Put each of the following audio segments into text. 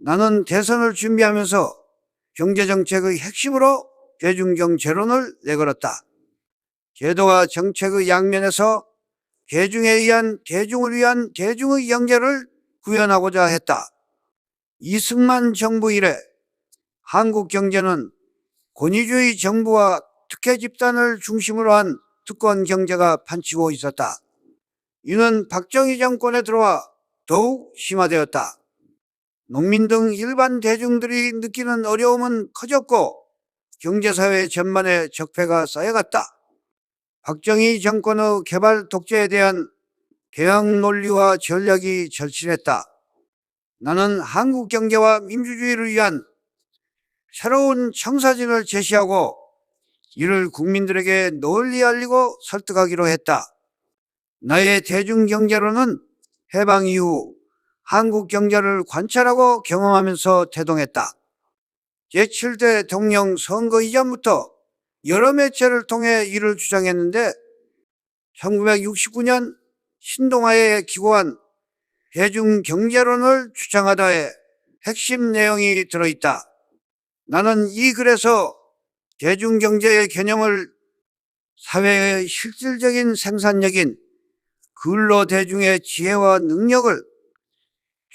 나는 대선을 준비하면서 경제정책의 핵심으로 대중경제론을 내걸었다. 제도와 정책의 양면에서 대중을 위한 대중의 영재를 구현하고자 했다. 이승만 정부 이래 한국 경제는 권위주의 정부와 특혜 집단을 중심으로 한 특권 경제가 판치고 있었다. 이는 박정희 정권에 들어와 더욱 심화되었다. 농민 등 일반 대중들이 느끼는 어려움은 커졌고 경제사회 전반에 적폐가 쌓여갔다. 박정희 정권의 개발 독재에 대한 개혁 논리와 전략이 절실했다. 나는 한국 경제와 민주주의를 위한 새로운 청사진을 제시하고 이를 국민들에게 널리 알리고 설득하기로 했다. 나의 대중경제론은 해방 이후 한국 경제를 관찰하고 경험하면서 태동했다. 제7대 대통령 선거 이전부터 여러 매체를 통해 이를 주장했는데 1969년 신동아에 기고한 대중경제론을 주장하다의 핵심 내용이 들어있다. 나는 이 글에서 대중경제의 개념을 사회의 실질적인 생산력인 근로대중의 지혜와 능력을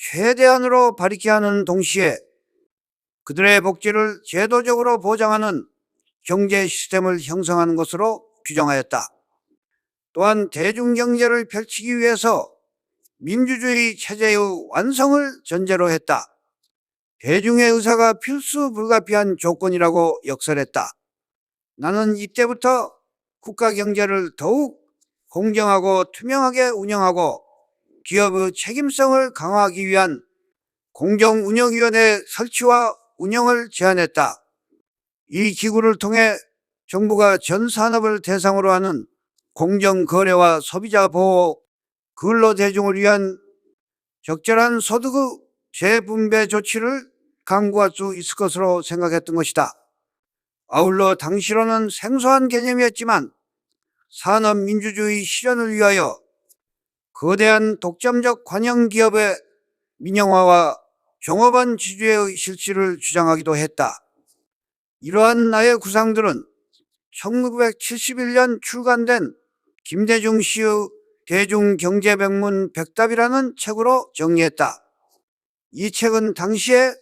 최대한으로 발휘케 하는 동시에 그들의 복지를 제도적으로 보장하는 경제 시스템을 형성하는 것으로 규정하였다. 또한 대중경제를 펼치기 위해서 민주주의 체제의 완성을 전제로 했다. 대중의 의사가 필수 불가피한 조건이라고 역설했다. 나는 이때부터 국가 경제를 더욱 공정하고 투명하게 운영하고 기업의 책임성을 강화하기 위한 공정운영위원회 설치와 운영을 제안했다. 이 기구를 통해 정부가 전 산업을 대상으로 하는 공정거래와 소비자 보호, 근로대중을 위한 적절한 소득의 재분배 조치를 강구할 수 있을 것으로 생각했던 것이다. 아울러 당시로는 생소한 개념이었지만 산업민주주의 실현을 위하여 거대한 독점적 관영기업의 민영화와 종업원 지주의 실시를 주장하기도 했다. 이러한 나의 구상들은 1971년 출간된 김대중 씨의 대중경제백문 백답이라는 책으로 정리했다. 이 책은 당시에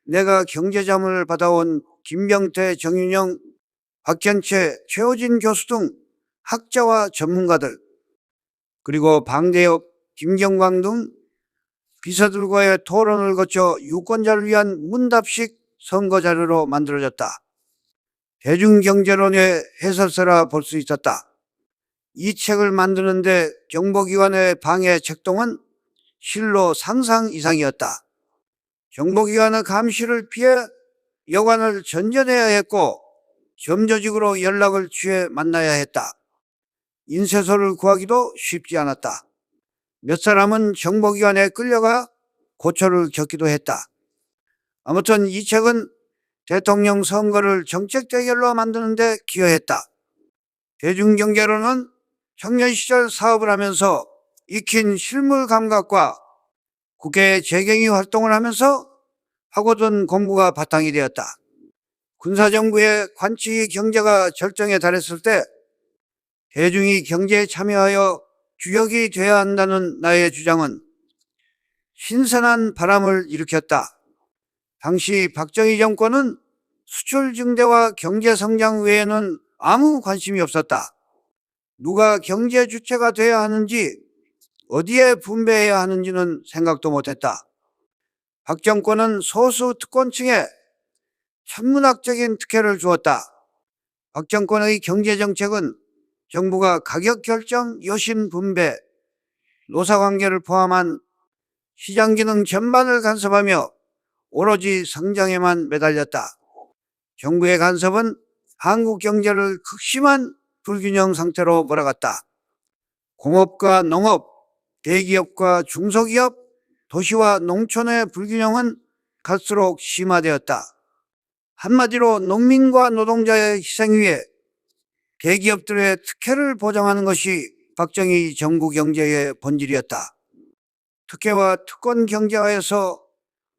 내가 경제자문을 받아온 김병태, 정윤영, 박현채, 최호진 교수 등 학자와 전문가들, 그리고 방대엽, 김경광 등 비서들과의 토론을 거쳐 유권자를 위한 문답식 선거자료로 만들어졌다. 대중경제론의 해설서라 볼 수 있었다. 이 책을 만드는데 정보기관의 방해 책동은 실로 상상 이상이었다. 정보기관의 감시를 피해 여관을 전전해야 했고 점조직으로 연락을 취해 만나야 했다. 인쇄소를 구하기도 쉽지 않았다. 몇 사람은 정보기관에 끌려가 고초를 겪기도 했다. 아무튼 이 책은 대통령 선거를 정책 대결로 만드는 데 기여했다. 대중경제론은 청년 시절 사업을 하면서 익힌 실물 감각과 국회 재경위 활동을 하면서 하고든 공부가 바탕이 되었다. 군사정부의 관치 경제가 절정에 달했을 때 대중이 경제에 참여하여 주역이 되어야 한다는 나의 주장은 신선한 바람을 일으켰다. 당시 박정희 정권은 수출 증대와 경제 성장 외에는 아무 관심이 없었다. 누가 경제 주체가 되어야 하는지, 어디에 분배해야 하는지는 생각도 못했다. 박 정권은 소수 특권층에 천문학적인 특혜를 주었다. 박 정권의 경제정책은 정부가 가격 결정, 여신 분배, 노사관계를 포함한 시장기능 전반을 간섭하며 오로지 성장에만 매달렸다. 정부의 간섭은 한국 경제를 극심한 불균형 상태로 몰아갔다. 공업과 농업, 대기업과 중소기업, 도시와 농촌의 불균형은 갈수록 심화되었다. 한마디로 농민과 노동자의 희생 위에 대기업들의 특혜를 보장하는 것이 박정희 정부 경제의 본질이었다. 특혜와 특권 경제화에서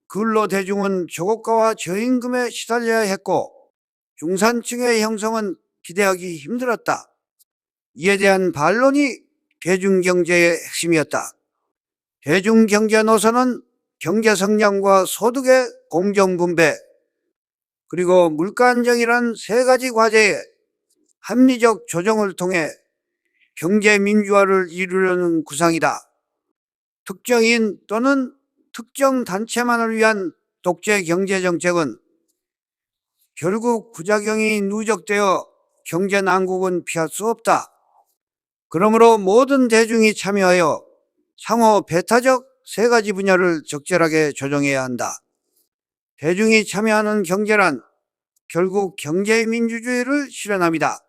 근로대중은 저고가와 저임금에 시달려야 했고 중산층의 형성은 기대하기 힘들었다. 이에 대한 반론이 대중경제의 핵심이었다. 대중경제 노선은 경제 성장과 소득의 공정분배, 그리고 물가 안정이란 세 가지 과제의 합리적 조정을 통해 경제 민주화를 이루려는 구상이다. 특정인 또는 특정 단체만을 위한 독재 경제 정책은 결국 부작용이 누적되어 경제 난국은 피할 수 없다. 그러므로 모든 대중이 참여하여 상호 배타적 세 가지 분야를 적절하게 조정해야 한다. 대중이 참여하는 경제란 결국 경제민주주의를 실현합니다.